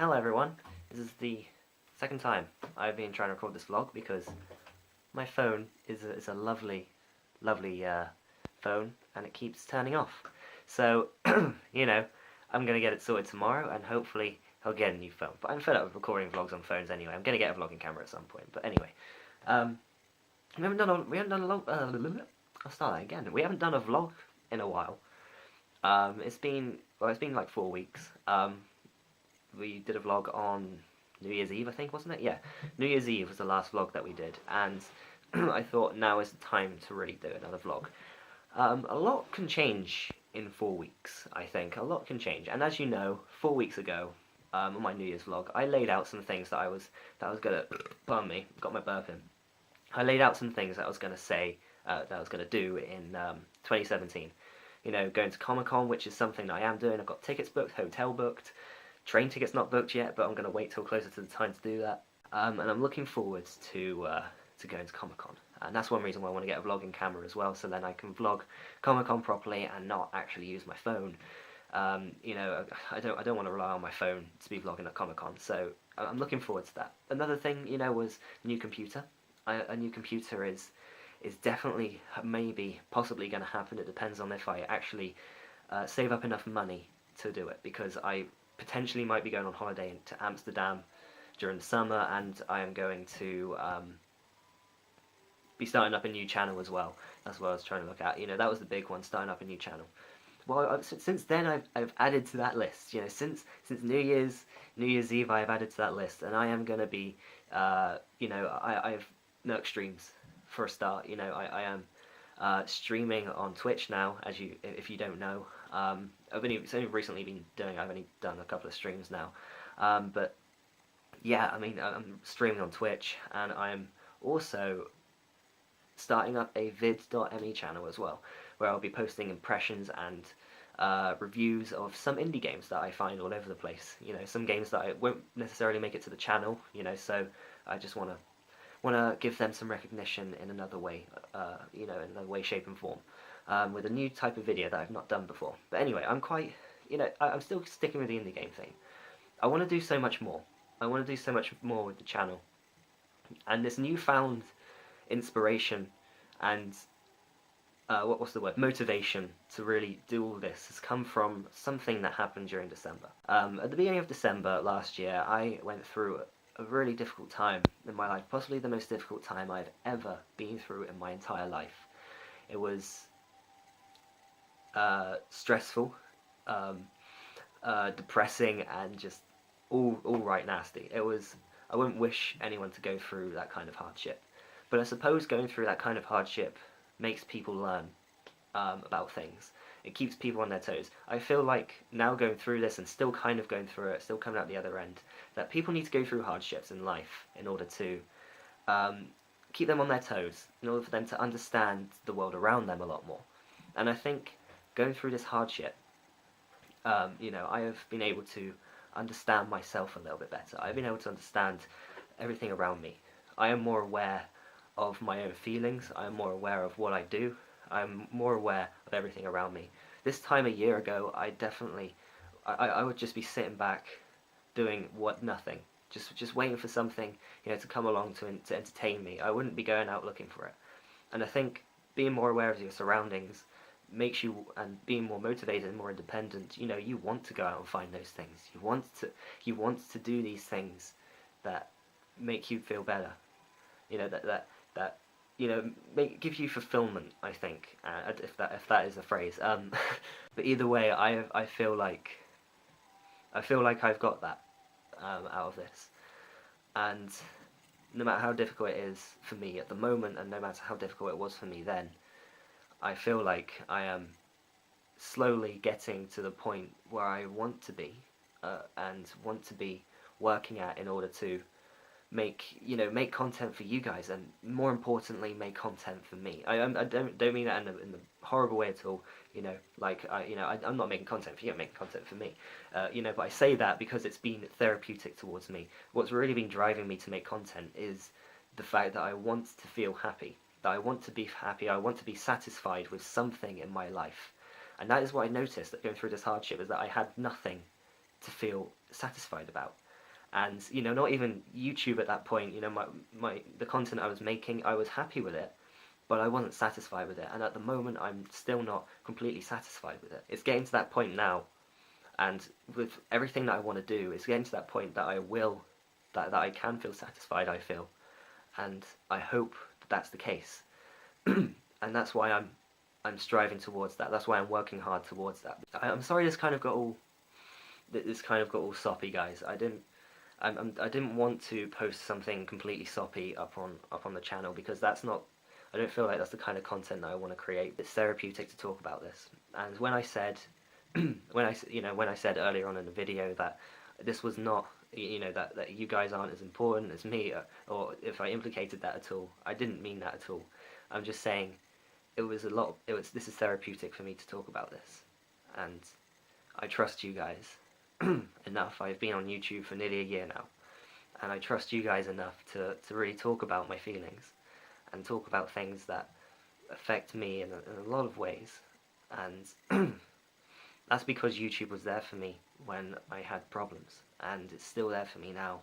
Hello everyone, this is the second time I've been trying to record this vlog because my phone is a lovely phone and it keeps turning off. So, I'm going to get it sorted tomorrow and hopefully I'll get a new phone. But I'm fed up with recording vlogs on phones anyway. I'm going to get a vlogging camera at some point. But anyway, um, we haven't done a log, I'll start that again. We haven't done a vlog in a while. It's been like 4 weeks. We did a vlog on New Year's Eve, I think, wasn't it? Yeah, New Year's Eve was the last vlog that we did, and I thought now is the time to really do another vlog. A lot can change in 4 weeks, I think. A lot can change, and as you know, 4 weeks ago, on my New Year's vlog, I laid out some things that I was gonna. Pardon me, got my burp in. I laid out some things that I was gonna say, that I was gonna do in 2017. You know, going to Comic Con, which is something that I am doing. I've got tickets booked, hotel booked. Train tickets not booked yet, but I'm going to wait till closer to the time to do that. And I'm looking forward to going to Comic Con. And that's one reason why I want to get a vlogging camera as well, so then I can vlog Comic Con properly and not actually use my phone. I don't want to rely on my phone to be vlogging at Comic Con, so I'm looking forward to that. Another thing, was a new computer. A new computer is definitely, maybe, possibly going to happen. It depends on if I actually save up enough money to do it, because I potentially might be going on holiday to Amsterdam during the summer, and I am going to be starting up a new channel as well. That's what I was trying to look at. That was the big one, starting up a new channel. Well, since then I've added to that list. Since New Year's Eve I've added to that list, and I am going to be, I've Nerk streams for a start. I am streaming on Twitch now, if you don't know. It's only recently been doing. I've only done a couple of streams now, but yeah, I'm streaming on Twitch, and I'm also starting up a vid.me channel as well, where I'll be posting impressions and reviews of some indie games that I find all over the place. Some games that I won't necessarily make it to the channel. So I just want to give them some recognition in another way, in another way, shape, and form. With a new type of video that I've not done before. But anyway, I'm quite, I'm still sticking with the indie game thing. I want to do so much more. I want to do so much more with the channel. And this newfound inspiration and, what's the word, motivation to really do all this has come from something that happened during December. At the beginning of December last year, I went through a really difficult time in my life, possibly the most difficult time I've ever been through in my entire life. It was stressful, depressing, and just all right nasty. I wouldn't wish anyone to go through that kind of hardship. But I suppose going through that kind of hardship makes people learn about things. It keeps people on their toes. I feel like now going through this and still kind of going through it, still coming out the other end, that people need to go through hardships in life in order to keep them on their toes, in order for them to understand the world around them a lot more. And I think going through this hardship, I have been able to understand myself a little bit better. I've been able to understand everything around me. I am more aware of my own feelings. I am more aware of what I do. I'm more aware of everything around me. This time a year ago, I would just be sitting back doing nothing. Just waiting for something, to come along to entertain me. I wouldn't be going out looking for it. And I think being more aware of your surroundings makes you, and being more motivated and more independent, you want to go out and find those things. You want to do these things that make you feel better. Give you fulfillment, I think, if that is a phrase. But either way, I feel like I've got that out of this, and no matter how difficult it is for me at the moment, and no matter how difficult it was for me then, I feel like I am slowly getting to the point where I want to be, and want to be working at in order to make content for you guys, and more importantly, make content for me. I don't mean that in a horrible way at all. I'm not making content for you. I'm making content for me. But I say that because it's been therapeutic towards me. What's really been driving me to make content is the fact that I want to feel happy. That I want to be happy. I want to be satisfied with something in my life, and that is what I noticed that going through this hardship, is that I had nothing to feel satisfied about. And you know, not even YouTube at that point. You know, the content I was making, I was happy with it, but I wasn't satisfied with it. And at the moment, I'm still not completely satisfied with it. It's getting to that point now, and with everything that I want to do, it's getting to that point that that I can feel satisfied. I feel, and I hope that that's the case. And that's why I'm striving towards that. That's why I'm working hard towards that. I'm sorry this kind of got all soppy, guys. I didn't want to post something completely soppy up on the channel, because that's not. I don't feel like that's the kind of content that I want to create. It's therapeutic to talk about this. And when I said when I said earlier on in the video that this was not, that you guys aren't as important as me, or if I implicated that at all, I didn't mean that at all. I'm just saying this is therapeutic for me to talk about this, and I trust you guys enough. I've been on YouTube for nearly a year now, and I trust you guys enough to really talk about my feelings and talk about things that affect me in a lot of ways. And that's because YouTube was there for me when I had problems, and it's still there for me now,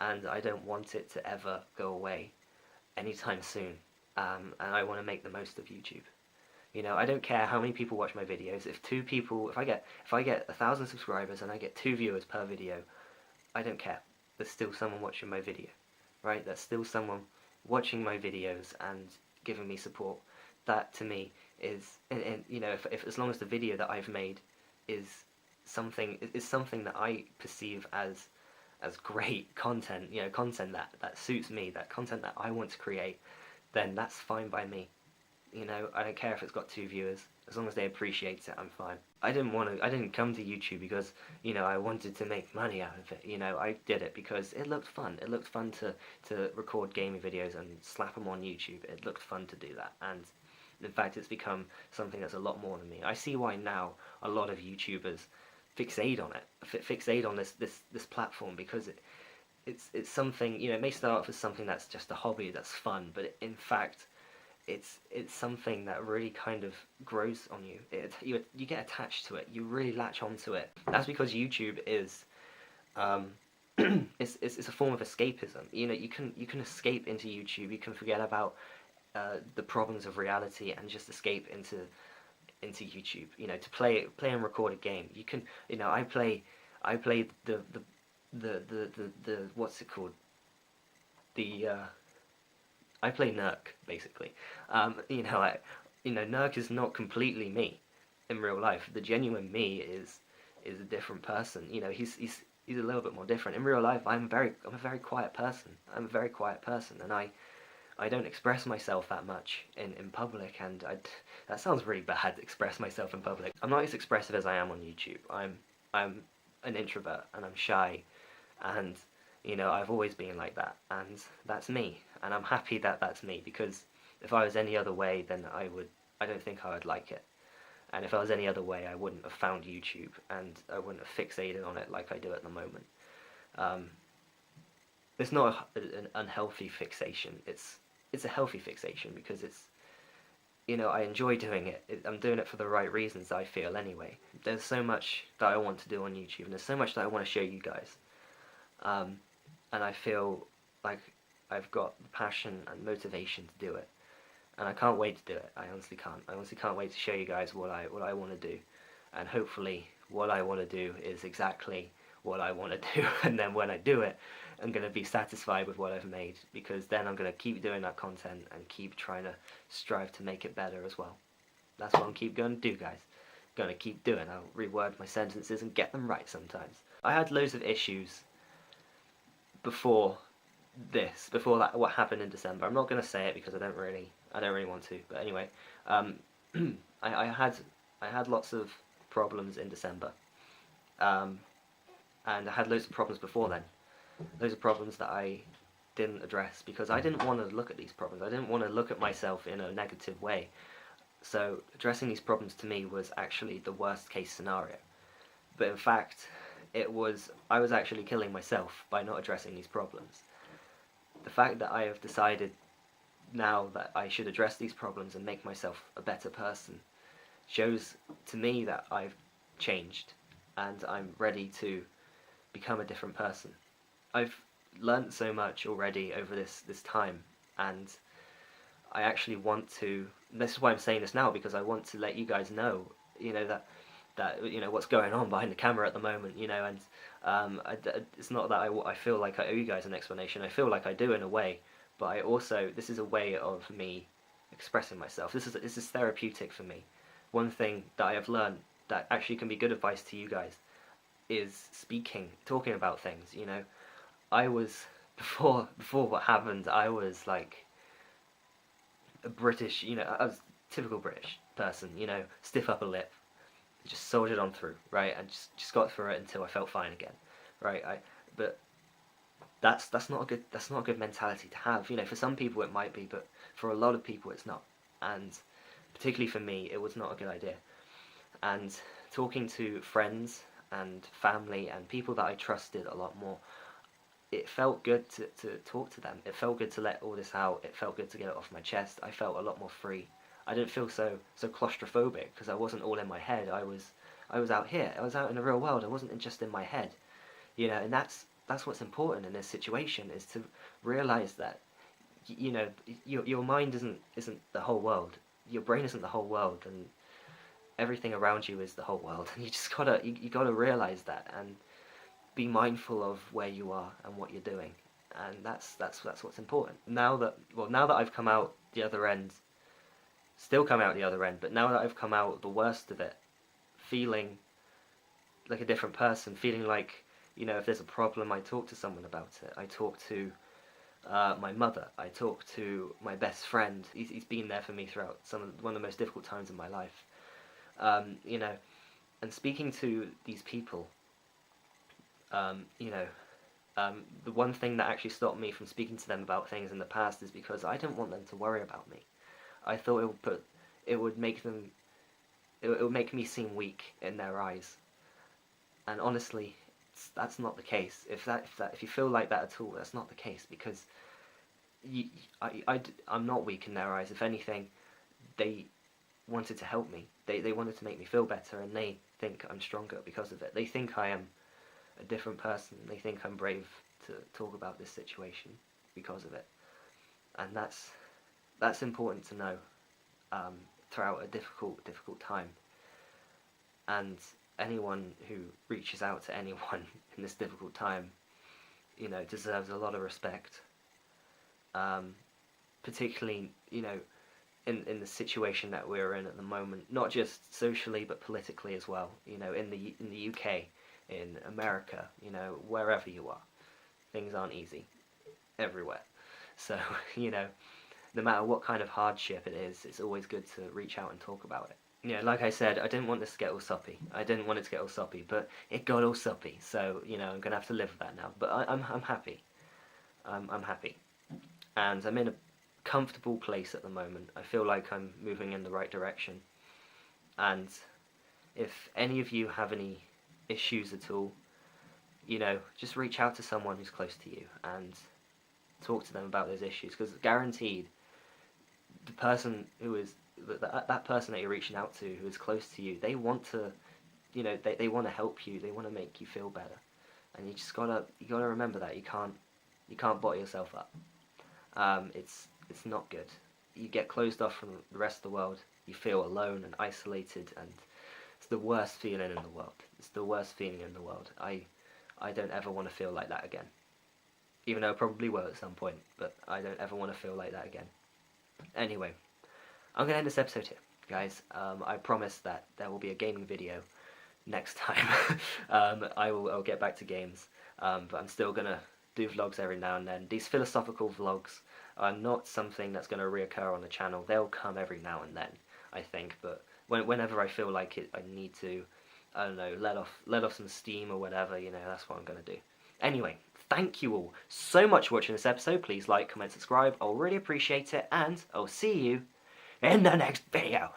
and I don't want it to ever go away anytime soon. And I want to make the most of YouTube. You know, I don't care how many people watch my videos. If I get 1,000 subscribers and I get 2 viewers per video, I don't care. There's still someone watching my video, right? There's still someone watching my videos and giving me support. That to me is, and you know, if as long as the video that I've made is something that I perceive as great content, you know, content that suits me, that content that I want to create, then that's fine by me. You know, I don't care if it's got 2 viewers, as long as they appreciate it, I'm fine. I didn't come to YouTube because, you know, I wanted to make money out of it. You know, I did it because it looked fun. It looked fun to record gaming videos and slap them on YouTube. It looked fun to do that, and in fact, it's become something that's a lot more than me. I see why now a lot of YouTubers fixate on it, fixate on this platform, because it's something, you know, it may start off as something that's just a hobby, that's fun, but in fact, it's something that really kind of grows on you. You get attached to it. You really latch onto it. That's because YouTube is, it's a form of escapism. You know, you can escape into YouTube. You can forget about the problems of reality and just escape into YouTube. You know, to play and record a game. You can, you know, I play the what's it called? I play Nerk, basically. You know, Nerk is not completely me in real life. The genuine me is a different person. You know, he's a little bit more different. In real life, I'm a very quiet person. I'm a very quiet person, and I don't express myself that much in public, and that sounds really bad, express myself in public. I'm not as expressive as I am on YouTube. I'm an introvert, and I'm shy, and you know, I've always been like that, and that's me, and I'm happy that that's me, because if I was any other way, then I don't think I would like it. And if I was any other way, I wouldn't have found YouTube, and I wouldn't have fixated on it like I do at the moment. It's not an unhealthy fixation. It's a healthy fixation, because it's, you know, I enjoy doing it. I'm doing it for the right reasons, I feel, anyway. There's so much that I want to do on YouTube, and there's so much that I want to show you guys. And I feel like I've got the passion and motivation to do it. And I can't wait to do it. I honestly can't. I honestly can't wait to show you guys what I want to do. And hopefully what I want to do is exactly what I want to do. And then when I do it, I'm going to be satisfied with what I've made, because then I'm going to keep doing that content and keep trying to strive to make it better as well. That's what I'm going to do, guys. Going to keep doing. I'll reword my sentences and get them right sometimes. I had loads of issues before that, what happened in December. I'm not going to say it because I don't really want to, but anyway, I had lots of problems in December, and I had loads of problems before then. Those are problems that I didn't address because I didn't want to look at these problems. I didn't want to look at myself in a negative way. So addressing these problems to me was actually the worst case scenario. But in fact, I was actually killing myself by not addressing these problems. The fact that I have decided now that I should address these problems and make myself a better person shows to me that I've changed and I'm ready to become a different person. I've learnt so much already over this time, and I actually want to. This is why I'm saying this now, because I want to let you guys know, that what's going on behind the camera at the moment, and it's not that I feel like I owe you guys an explanation. I feel like I do in a way, but I also, this is a way of me expressing myself. This is therapeutic for me. One thing that I have learned that actually can be good advice to you guys is talking about things. I was before what happened. I was like a British, I was a typical British person. Stiff upper lip, just soldiered on through, right, and just got through it until I felt fine again, right. But that's not a good mentality to have. For some people it might be, but for a lot of people it's not, and particularly for me, it was not a good idea. And talking to friends and family and people that I trusted a lot more, it felt good to talk to them. It felt good to let all this out. It felt good to get it off my chest. I felt a lot more free. I didn't feel so claustrophobic because I wasn't all in my head. I was out here. I was out in the real world. I wasn't just in my head. And that's what's important in this situation, is to realize that your mind isn't the whole world. Your brain isn't the whole world, and everything around you is the whole world. And you just gotta realize that and be mindful of where you are and what you're doing. And that's what's important. Now that I've come out the other end, still come out the other end, but now that I've come out the worst of it, feeling like a different person, feeling like, if there's a problem, I talk to someone about it. I talk to my mother. I talk to my best friend. He's been there for me throughout one of the most difficult times in my life. And speaking to these people, the one thing that actually stopped me from speaking to them about things in the past is because I didn't want them to worry about me. I thought it would make me seem weak in their eyes. And honestly, that's not the case. If you feel like that at all, that's not the case, because I'm not weak in their eyes. If anything, they wanted to help me. They wanted to make me feel better, and they think I'm stronger because of it. They think I am a different person. They think I'm brave to talk about this situation because of it. And that's important to know throughout a difficult time. And anyone who reaches out to anyone in this difficult time, deserves a lot of respect. Particularly, in the situation that we're in at the moment, not just socially but politically as well. In the UK, in America, wherever you are, things aren't easy everywhere. So, no matter what kind of hardship it is, it's always good to reach out and talk about it. Like I said, I didn't want this to get all soppy. But it got all soppy. So, I'm gonna have to live with that now. But I'm happy. I'm happy, and I'm in a comfortable place at the moment. I feel like I'm moving in the right direction. And if any of you have any issues at all, just reach out to someone who's close to you and talk to them about those issues, because guaranteed, the person who is that person that you're reaching out to, who is close to you, they want to, they want to help you. They want to make you feel better, and you gotta remember that you can't bottle yourself up. It's not good. You get closed off from the rest of the world. You feel alone and isolated, and it's the worst feeling in the world. It's the worst feeling in the world. I don't ever want to feel like that again. Even though I probably will at some point, but I don't ever want to feel like that again. Anyway, I'm going to end this episode here, guys. I promise that there will be a gaming video next time. I'll get back to games, but I'm still going to do vlogs every now and then. These philosophical vlogs are not something that's going to reoccur on the channel. They'll come every now and then, I think, but whenever I feel like it, I need to, I don't know, let off some steam or whatever, that's what I'm going to do. Anyway, thank you all so much for watching this episode. Please like, comment, subscribe. I'll really appreciate it, and I'll see you in the next video.